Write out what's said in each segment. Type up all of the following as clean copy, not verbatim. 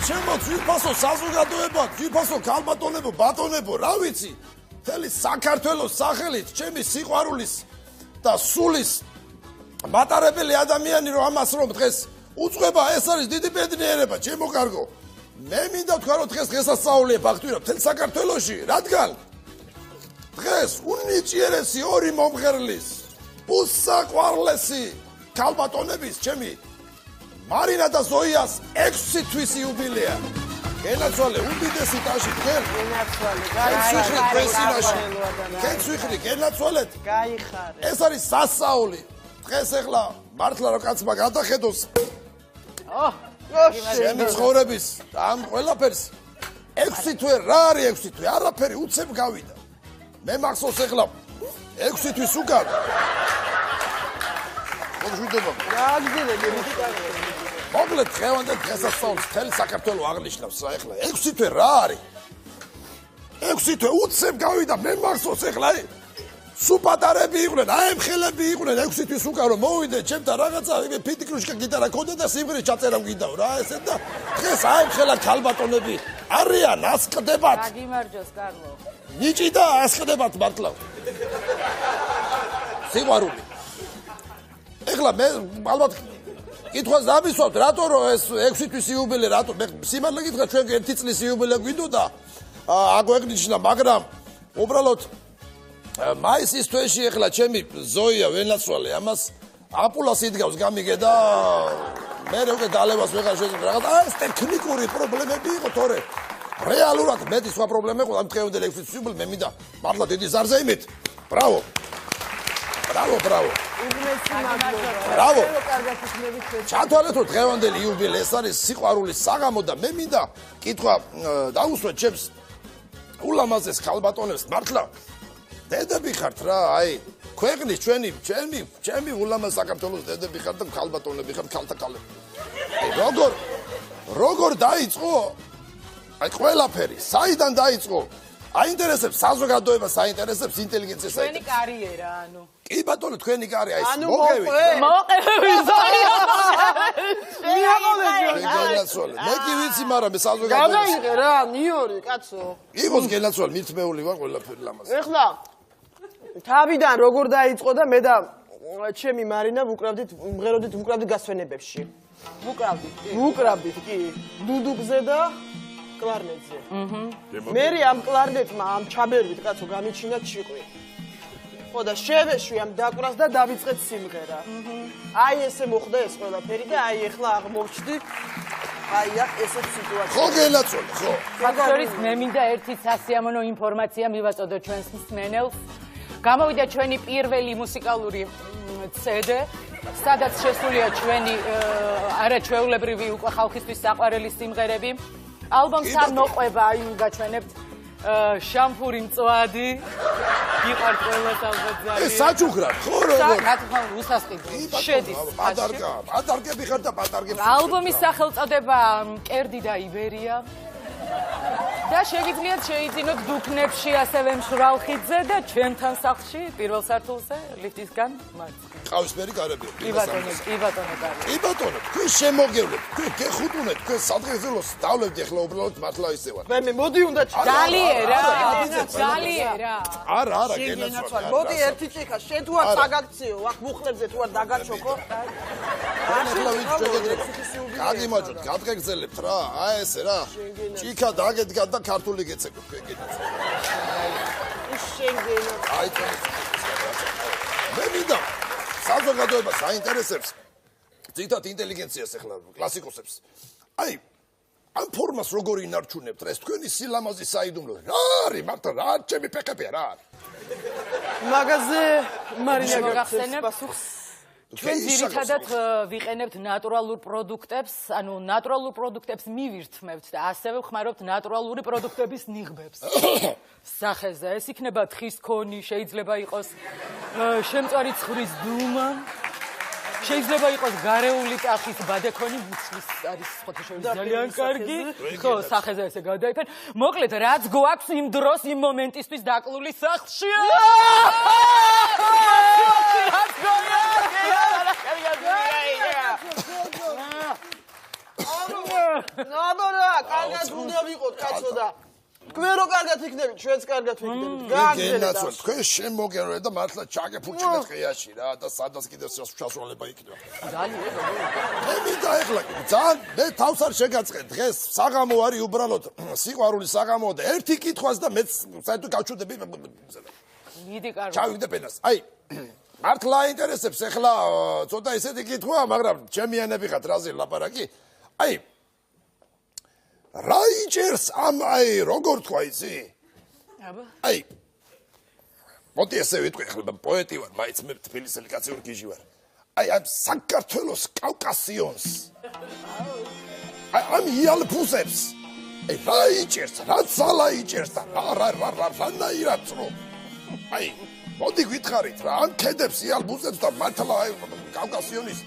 ჩემო ძვირფასო საზოგადოება, ძვირფასო ქალბატონებო, ბატონებო, რა ვიცი, მთელი საქართველოს სახელით, ჩემი სიყვარულის და სულის მატარებელი ადამიანი რომ ამას რომ დღეს უწყება, ეს არის დიდი ბედნიერება, ჩემო კარგო. მე მინდა თქვა რომ დღეს დღესასწაულია ფაქტურად მთელ საქართველოში, რადგან დღეს უნიჭიერესი ორი მომღერლის უსაყვარლესი ქალბატონების ჩემი მარინა და ზოიას 6 თვის იუბილეა. გენაცვალე უდიდესი ტაში თქვენ. გენაცვალე, გენაცვალეთ. გაიხარე. ეს არის სასწაული. დღეს ახლა მართლა რომ კაცმა გადახედოს ჩემი ცხოვრების ამ ყველაფერს 6 თვე რა არის 6 თვე? არაფერი უცებ გავიდა. მე მახსოვს ახლა 6 თვის უკან. მოგვიდება. რა გძინები? მოკლედ დღევანდელ დღესასწაულს მთელი საქართველო აღნიშნავს ახლა 6 თვე რა არის? 6 თვე უცებ გავიდა მე მახსოვს ახლა სუპატარები იყვნენ, აი მხელები იყვნენ 6 თვის უკან რომ მოვიდე ჩემთან რაღაცა ფიტიკრუშკა გიტარა ქონდა და სიმღერის ჩაწერა მგიდაო რა ესე და დღეს აი მხელა ქალბატონები არიან ასკდებათ. გაგიმარჯოს კარლო. ნიჭი და ასკდებათ მართლა. სიყვარული. ეხლა მე ალბათ კითხვას დამისვავთ, რატო რომ ეს 6 თვის იუბილე, რატო მე სიმართლე გითხრა ჩვენ 1 წლის იუბილე გვინდოდა აგვეგნიშნა, მაგრამ უბრალოდ მაისის თვეში ეხლა ჩემი ზოია ვენაცვალე ამას აპულას იდგავს გამიგე და მე უკვე დალევას ვეღარ შეიძლება რაღაც ეს ტექნიკური პრობლემები იყო თორე რეალურად მეტი სხვა პრობლემა იყო ამ დღევანდელ 6 თვის იუბილე მე მინდა მართლა დიდი ზარზე იმით ბრავო ბრავო ბრავო ჩათვალეთ რომ დღევანდელი იუბილე ეს არის სიყვარულის საღამო და მე მინდა კითხვა დაუსვათ ჩემს ულამაზეს ქალბატონებს მართლა დედები ხართ რა აი ქვეყნის ჩემი ულამაზ საქართველოს დედები ხართ და ქალბატონები ხართ ქალთა ქალები როგორ დაიწყო აი ყველაფერი საიდან დაიწყო აინტერესებს საზოგადოებას აინტერესებს ინტელიგენციას ჩვენი კარიერა ანუ კი ბატონო თქვენი კარიერა ის მოგევით მე კი ვიცი მაგრამ მე საზოგადოებას გადაიღე რა ნიორი კაცო იყოს გენაცვალე მithmeuli ვარ ყველაფერი ლამაზი ეხლა თავიდან როგორ დაიწყო და მე და ჩემი მარინა ვუკრავდით გასვენებებში ვუკრავდით კი დუდუკზე და კლარნეტზე მე ამ კლარნეტმა ამ ჩაბერვით კაცო გამიჩინა ციყვი ხო და შევეშვი ამ დაკვრას და დავიწყეთ სიმღერა აი ესე მოხდა ეს ყველაფერი და აი ეხლა აღმოჩნდი აი აქ ესეთ სიტუაცია ხო გენაცვალე ხო ფაქტორის მე მინდა ერთი სასიამოვნო ინფორმაცია მივაწოდო ჩვენს მსმენელს გამოვიდა ჩვენი პირველი მუსიკალური CD სადაც შესულია ჩვენი არაჩვეულებრივი უკვე ხალხისთვის საყვარელი სიმღერები ალბომს არ მოყვება იმ გაჩვენებთ შამპური მწვადი გიყართ ყველას ალბათ ძალიან ეს საჩუქრად ხო როგორ რა თქმა უნდა უსასყიდო შედის პატარგები ხარ და პატარგებს ალბომის სახელწოდება მკერდი და იბერია და შეგიძლიათ შეიძინოთ დუქნებში ასევე მშრალხიძე და ჩვენთან სახლში პირველ სართულზე ლიფტისგან მარცხნივ ყავისფერი კარები კი ბატონო კი ბატონო თქვენ შემოგევლეთ თქვენ გეხუტუნეთ თქვენ სადღეგრძელოს დავლებთ ეხლა უბრალოდ მართლა ისე ვარ მე მოდი უნდა ძალიერა არა გენაცვალე მოდი ერთი ჭიქა შენ თუ არ საგაქციო აქ მუხლებზე თუ არ დაგაჩოქო ახლა ვიცი გაგიმაჯოთ გადღეგრძელებთ რა აი ესე რა ჭიქა დაგედგა და ქართული გეცეკოთ თქვენ აი მე მინდა საზოგადოებას აინტერესებს ძირითადად ინტელიგენციას ახლა კლასიკოსებს აი ამ ფორმას როგორ ინარჩუნებთ ეს თქვენი სილამაზი საიდუმლო რა არის მართლა რა ჩემი ფეხებია რა მაგაზე მარინა მოგახსენებ პასუხს ჩვენ ძირითადად ვიყენებთ ნატურალურ პროდუქტებს, ანუ ნატურალურ პროდუქტებს მივირთმევთ და ასევე ვხმარობთ ნატურალური პროდუქტების ნიღბებს. სახეზე ეს იქნება თხის ქონი, შეიძლება იყოს შემწვარი ცხრის დუმა, შეიძლება იყოს გარეული ტახის ბადექონი, მუცლის არის ფოტოშოპი ძალიან კარგი. ხო, სახეზე ესე გადაიფენ. მოკლედ, რაც გვაქვს იმ დროს, იმ მომენტისთვის დაკლული სახლში. ნაბარა, კარგად უნდა ვიყოთ, კაცო და თქვენ რო კარგად იქნებით, ჩვენც კარგად ვიქნებით. გააგზავნეთ. თქვენ შემოგერეთ და მართლა ჩაგეფუჭინეთ ყიაში რა და სადაც კიდევ შესაძლებლობა იქნება. მე მინდა ეხლა ძალიან მე თავს არ შეგაწყენ დღეს საღამო არის უბრალოდ სიყვარულის საღამო და ერთი კითხვას და მეც საერთოდ გავჩვდები. მიდი კარგი. ჩავიგდე პენას. აი მართლა აინტერესებს ეხლა ცოტა ისეთი კითხვაა, მაგრამ ჩემიანები ხართ რაზე ლაპარაკი. აი რა იჭერს ამ აი როგორ თქვა იცი? აბა. აი მოდი ესე ვიტყვი ახლა პოეტი ვარ, მაინც მე თბილისელი კაცი ვარ, გიჟი ვარ. აი ამ საქართველოს კავკასიონს. აი ამ იალფუსებს. აი რა იჭერს, რა ძალა იჭერს და რანაირად წრო. აი მოდი გითხარით რა, ამ ქედებს იალფუსებს და მართლა აი კავკასიონის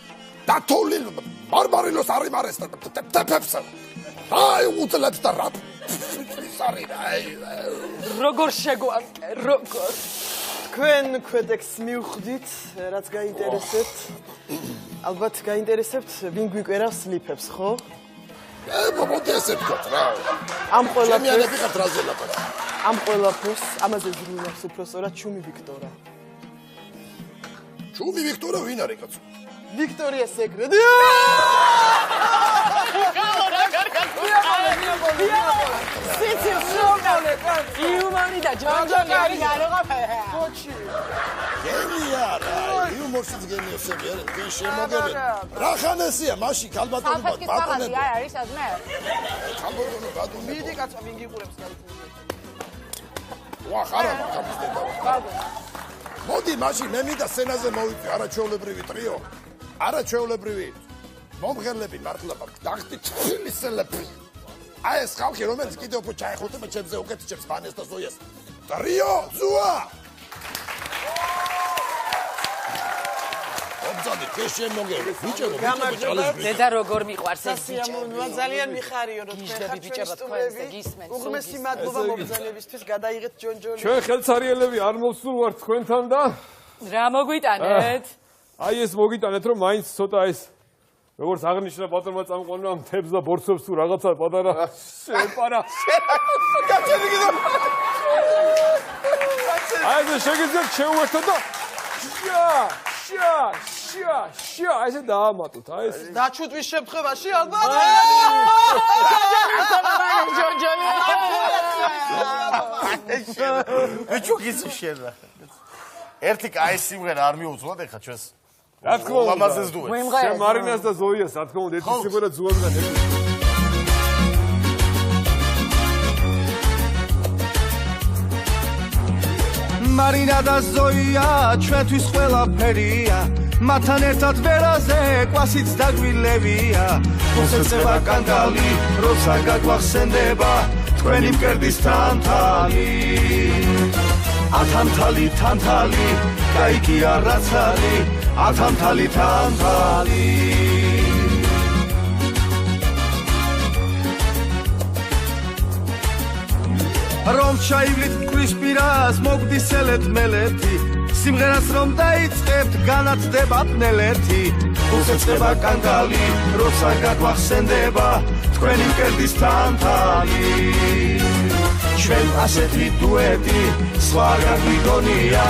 დათოვლილ ბარბარილოს არიმარეს და თეფებს. აი უძლებს და რა სარი აი როგორ შეგვანკე როგორ თქვენ ქვედექს მივხვდით რაც გაინტერესებთ ალბათ გაინტერესებთ ვინ გვიკვირავს ლიფებს ხო მოდი ესე ვთქვათ რა ამ ყველაფერს ხართ რაზე ლაპარაკი ამ ყველაფერს ამაზე ზრუნავს უბრალოდ ჩუმი ვიქტორა ჩუმი ვიქტორა ვინ არის კაცო ვიქტორია სეკრეტი იუმანი და ჯანჯალი არის გაროღაფერა. კოჩი. გენია რა, იუმორშიც გენიოსები არის, ვინ შემოგერეთ. რა ხანესია, მაშინ ქალბატონო ბატონები. არ არის ადმე. ქალბატონო ბატონები. მიდი კაცო, ვინ გიყურებს გაიწვიე. ვა ხარა მაგისტება. მოდი მაშინ მე მინდა სცენაზე მოვიწვი არაჩვეულებრივი ტრიო. არაჩვეულებრივი მომღერლები მართლა დახტი თბილისელები. აი ეს ხალხი რომელიც კიდევ უფრო ჩაეხუტება ჩემზე უკეთ ჩემს ბანეს და ზოიას. ტრიო ზუა. ობძადი ქეშემოგერე ბიჭებო დედა როგორ მიყვარს ეს სიამოვნოა ძალიან მიხარიო რომ გიჟდები ბიჭებო თქვენს და გისმენთ უღმესი მადლობა მოგზაურებისთვის გადაიღეთ ჯონჯონი ჩვენ ხელცარიელები არ მოვსულ ვართ თქვენთან და რა მოგვიტანეთ აი ეს მოგიტანეთ რომ მაინც ცოტა ეს როგორც აღნიშნა ბატონმა წამყვანმა მთებს და ბორცვებს თუ რაღაცა პატარა შეპარა გაჩები კიდე აი ეს შეგიძლიათ შეუერთოთ და შა ესე დაამატოთ აი ეს დაჩუტვის შემთხვევაში ალბათ ეჩუკის შეერა ერთი კაი სიმღერა არ მიუძღოთ ეხა ჩვენს რა თქმა უნდა ლამაზეს დუეტს შენ მარინას და ზოიას რა თქმა უნდა ერთი სიმღერა ზუანგან მარინა და ზოია ჩვენთვის ყველაფერია მათთან ერთად ვერაზე კვასიც დაგვილევია მოსეწება კანდალი როცა გაგვახსენდება თქვენი მკერდის თანთალი ათამთალი თანთალი გაიგია რაც არის ათამთალი თანთალი რომ ჩაივლით მკვრის პირას მოგდისელეთ მელეთი სიმღერას რომ დაიწყებთ განათდება პნელეთი უსეწება კანგალი როცა გაგვახსენდება თქვენი მკერდის თანთალი ჩვენ ასეთი დუეტი სხვა გაგვიგონია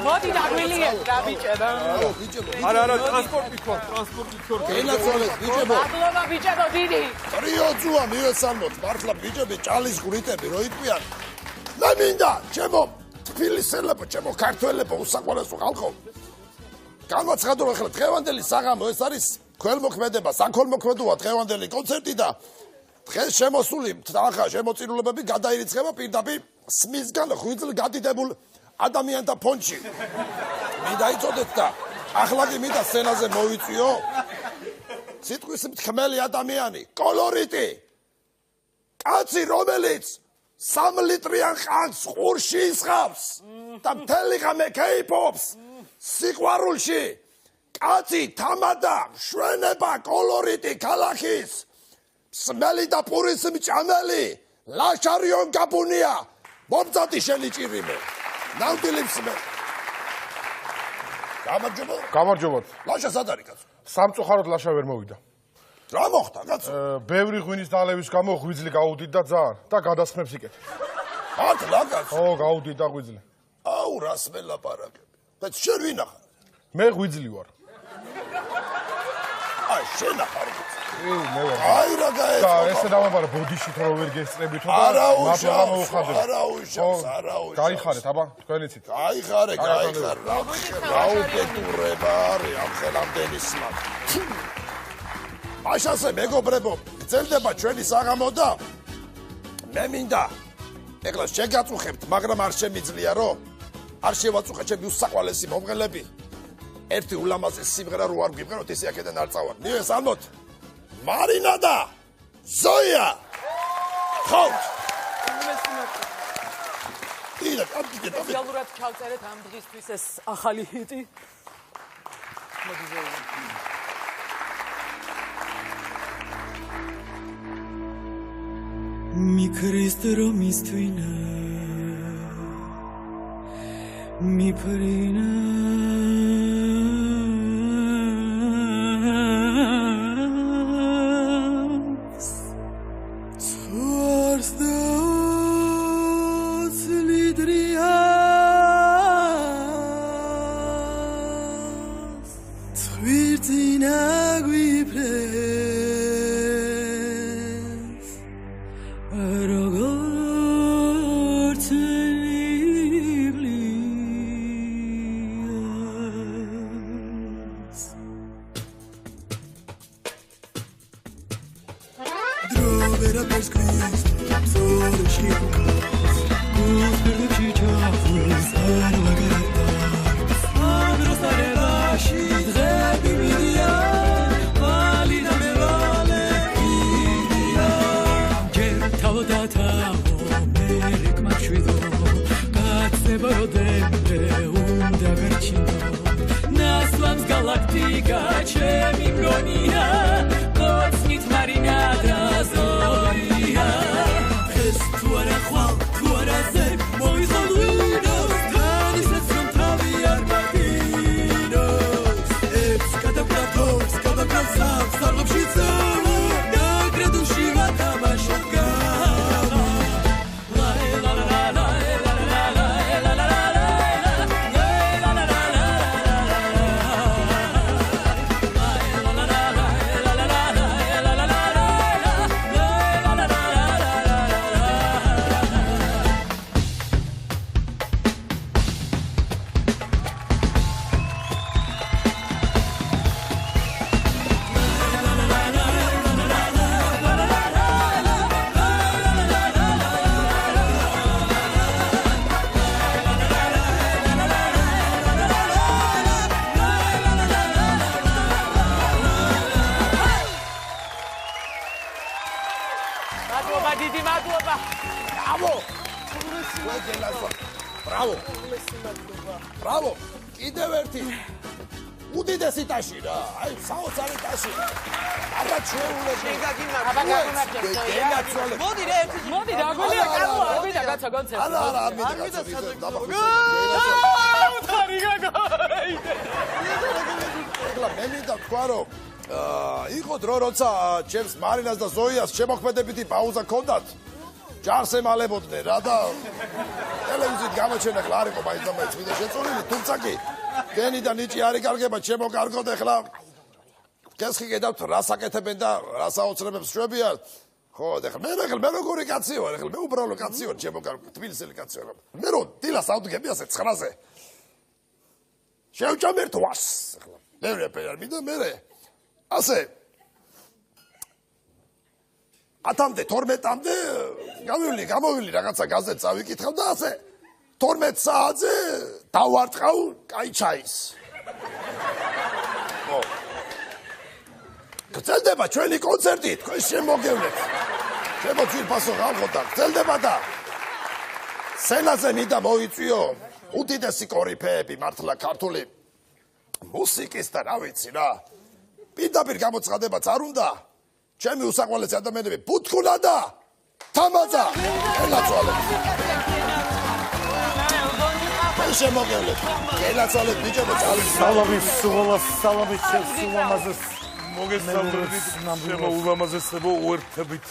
მოდი დაგვილიეთ რა ბიჭებო არა ტრანსპორტი ხო გენაცვალეთ ბიჭებო მადლობა ბიჭებო დიდი ტრიო ზუა მივესალმოთ მართლა ბიჭები ჭალის გვრიტები რო იყვიან მე მინდა ჩემო თბილისელებო ჩემო ქართველებო უსაყვარლესო ხალხო განვაცხადო ახლა დღევანდელი საღამო ეს არის ქველმოქმედება საქველმოქმედოა დღევანდელი კონცერტი და დღეს შემოსული ახლა შემოწირულობები გადაირიცხება პირდაპირ სმისგან ხვიძლ გადიდებულ ადამიანთა ფონდში. მინდა იცოდეთ და ახლა კი მინდა სცენაზე მოვიწვიო. სიტყვის მთქმელი ადამიანი, კოლორიტი. კაცი რომელიც 3 ლიტრიან ყანს ყურში ისხავს და მთელი ღამე კეიპობს. სიყვარულში კაცი, თამადა, მშვენება, კოლორიტი, ქალაქის, სმელი და პურის მჭამელი, ლაშარიონ გაბუნია, მომწოდი შენი ჭირიმე. ნამდვილი მსმელი. გამარჯობათ. ლაშა სად არის კაცო? სამწუხაროდ ლაშა ვერ მოვიდა. რა მოხდა კაცო? ბევრი ღვინის დალევის გამო ღვიძლი გაუდით და ძალიან და გადასხმებს იკეთე. მართლა კაცო? ო, გაუდით და ღვიძლი. აუ, რას მელაპარაკები? და შენ ვინა ხარ? მე ღვიძლი ვარ. აი, შენ ხარ. მე ვარ. აი რა გაეცო. და ესე დავამბარა ბოდიში თო ვერ გესწრებით და მათლა მოუხადეთ. არა. გაიხარეთ, აბა, თქვენიცით. გაიხარე. რა უკეთურება არის ამ ხელამდენი სმა. აშასე მეგობრებო, გრძელდება ჩვენი საღამო და მე მინდა ეხლა შეგაწუხებთ, მაგრამ არ შემიძლია, რომ არ შევაწუხე ჩემი უსაყვალესი მომღერლები. ერთი ულამაზესი სიმღერა რო არ გიბღეროთ, ისე აქედან არ წავარ. ნიეს ამოთ. მარინა და ზოია. ხო. იდა, აბდიდეთ. სპეციალურად ჩავწერეთ ამ დღისთვის ეს ახალი ჰიტი. მოდი ზოია. Mi Cristo mistwina mi prina Towards the Lidrias Twirtina guipres Როგორც ნიბლიას დრო ვერაფერს ქვის ზორში უკავს გულფერდებში ჩახვის არ ვაგარებს ანდროს არებაში დღები მიდია ვალინა მე ვალე მიდია ჯერ თავდათაო მერე კმაშვიდო კაცება როდემდე უნდა გარჩინო ნასლამს გალაქტიკა ჩემი მგონია კოცნით მარინა და ზოია ეს თუ არა ხვალ თუ არა ზე მოიხალვინოს თანისაც რომ თავი არ მაგინოს ეს გადაპლათობს გადაპლაცავს სარღებში წავა და გრედულში ვათამაშოთ გავა ბრავო, კიდევ ერთი უდიდესი ტაში რა, აი საოცარი ტაში. აბა ჩვეულები. აბა გაგიმარჯოს ზოია. მოდი რა ერთი მოდი დაგვილია კანო არ ვიდა გაცა კონცერტი. არა, არ მინდა კაცო, თარი გაგაი. ეხლა მე მინდა თქვა რომ იყო დრო როცა ჩემს მარინას და ზოიას შემოქმედებითი პაუზა ჰქონდათ. ჯარს ემალებოდნენ რა და ტელევიზიით გამოჩენა ხლა არ იყო მაინც და მაინც ვიდა შეწონილი, თუმცა კი გენი და ნიჭი არ იკარგება, შემოგარგოთ ეხლა კესხი გედავთ რას აკეთებენ და რას აოცნებებს შვებიან. ხო, ეხლა მე როგორი კაცი ვარ, ეხლა მე უბრალო კაცი ვარ, შემოგარგოთ თბილისელი კაცი ვარ. მე რო დილას ავდგები ასე 9-ზე. შევჭამერთ ვას, ეხლა მე რეპერ მინდა მე ასე 10-მდე 12-მდე გამოვილი რაღაცა გაზეთს ავიკითხავ და ასე 12 საათზე დავარტყავ კაი ჩაის. ხო. გრძელდება ჩვენი კონცერტი, თქვენ შემოგევლეთ. შემოგვიფასო გავხოდა, გრძელდება და სცენაზე მინდა მოიწვიო უდიდესი კორიფეები მართლა ქართული მუსიკის და რა ვიცი რა. პირდაპირ გამოცხადებაც არ უნდა. ჩემი უსაყვარლესი ადამიანები ბუთქუნა და თამაძა. ელაცვალეთ. შემოგევლეთ. ელაცვალეთ ბიჭებო წავალ. სალამის სულას სალამის სულამაზეს მოგესალმებით შემოულამაზესებო უერთებით.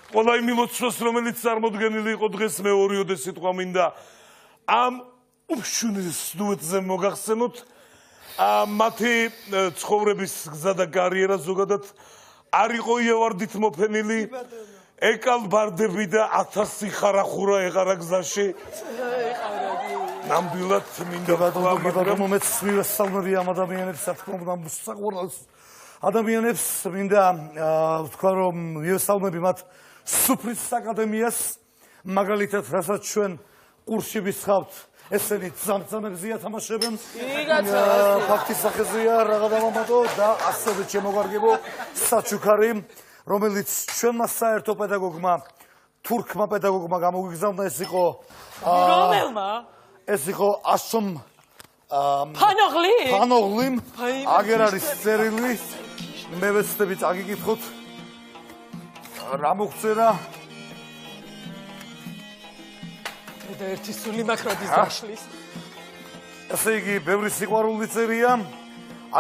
ყველა იმ ლოცვას რომელიც წარმოდგენილი იყო დღეს მეორეოდე სიტყვა მინდა ამ უშუნის დუეტზე მოგახსენოთ მათი ცხოვრების გზა და კარიერა ზოგადად არ იყო იავარდით მოფენილი ეკალბარდები და 1000 ხარახურა ეყარა გზაში ნამდვილად მინდა მაგრამ მომეცვიესალმები ამ ადამიანებს რა თქმა უნდა მოსაყვარლეს ადამიანებს მინდა ვთქვა რომ ვიესალმები მათ სუფრის აკადემიას მაგალითად რასაც ჩვენ კურსში ვისხავთ ესენი ძამძამებზია თამაშებენ ფაქტის სახეზეა რაღა დამამატო და ასევე შემოგარგებო საჩუქარი რომელიც ჩვენმა საერთო პედაგოგმა თურქმა პედაგოგმა გამოგვიგზავნა ეს იყო რომელმა ეს იყო ასომ ფანოღლიმ აგერ არის წერილი მე ვეცდები წაგიკითხოთ რა მოგწერა და ერთი სული მაქროდის დაშლის ესე იგი ბევრი სიყვარული წერია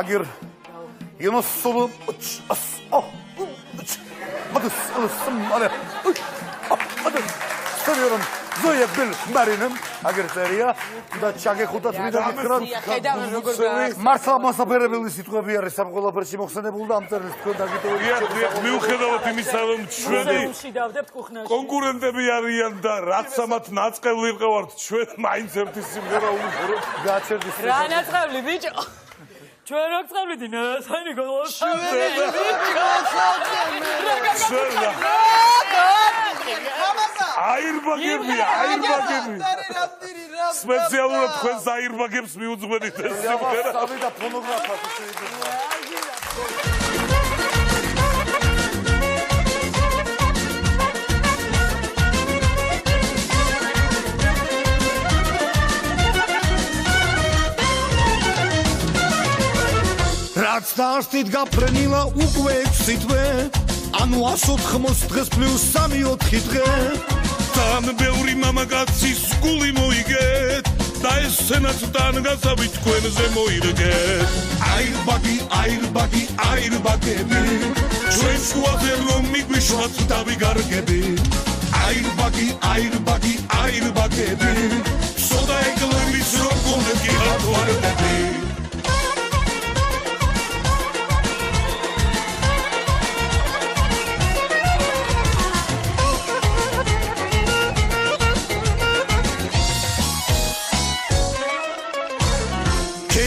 აგერ იოსულ ზოია ბილ მარინემ აგერ წერია და ჩაგეხუტათ ვიდა გითხრათ მართლა მასაფერებელი სიტყვები არის ამ ყველაფერში მოხსენებული და ამ წერილს თქვენ დაგიტოვებია მიუხედავად იმისა რომ ჩვენი კონკურენტები არიან და რაც ამათ ნაწყევი ვიყავართ ჩვენ მაინც ერთი სიმღერა უყურებთ გაჩერდის რა ნაწყევი ბიჭო ჩვენ რა წავლიდი ნასანი აირბაგები სპეციალურად თქვენს აირბაგებს მიუძღვენით ეს სიმღერა და ფონოგრაფად რაც დაარსით გაფრენილა უკვე 6 თვე ანუ 180 დღეს პლუს 3-4 დღე თან ბევრი მამაკაცის გული მოიგეთ და ეს სცენაც თან გასავით თქვენზე მოირგეთ აირბაგები ჩვენ შუაზე რომ მიგვიშვათ დავიგარგები აირბაგები სოდა ეგლების რომ გონები ატვარდები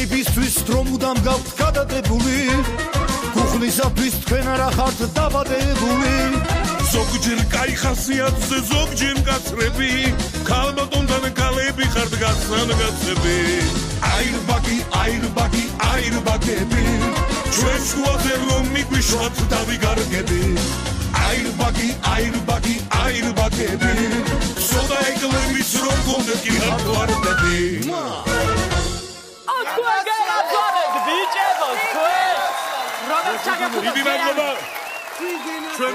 KB's-თვის რომ უდამ გავთ გადადებული კუხნისათვის თქვენ არა ხართ დაბადებული ზოგჯერ კაი ხასიათზე ზოგჯერ მკაცრები ქალბატონთან ქალები ხართ გასანგაცები აირბაგები ჩვენ შუაზე რომ მიგვიშვათ დავიგარგები აირბაგები სოდა ეგლების რომ გონები ატვარდები დიდი მადლობა ჩვენ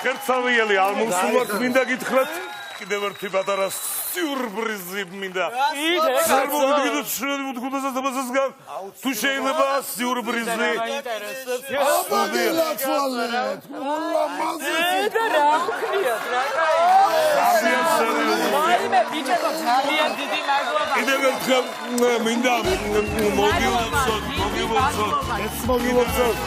ხერცავიელი ალმოსულად მინდა გითხრათ კიდევ ერთი პატარა სიურპრიზი მინდა თუ შეიძლება სიურპრიზი კიდევ ერთხელ მინდა მოგილოცოთ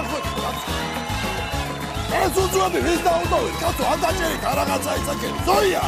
დახვეწ ეს უძღვები ვის დაუდოვეთ კაცო არ დაჭერით რაღაცა იცაკენ ზოია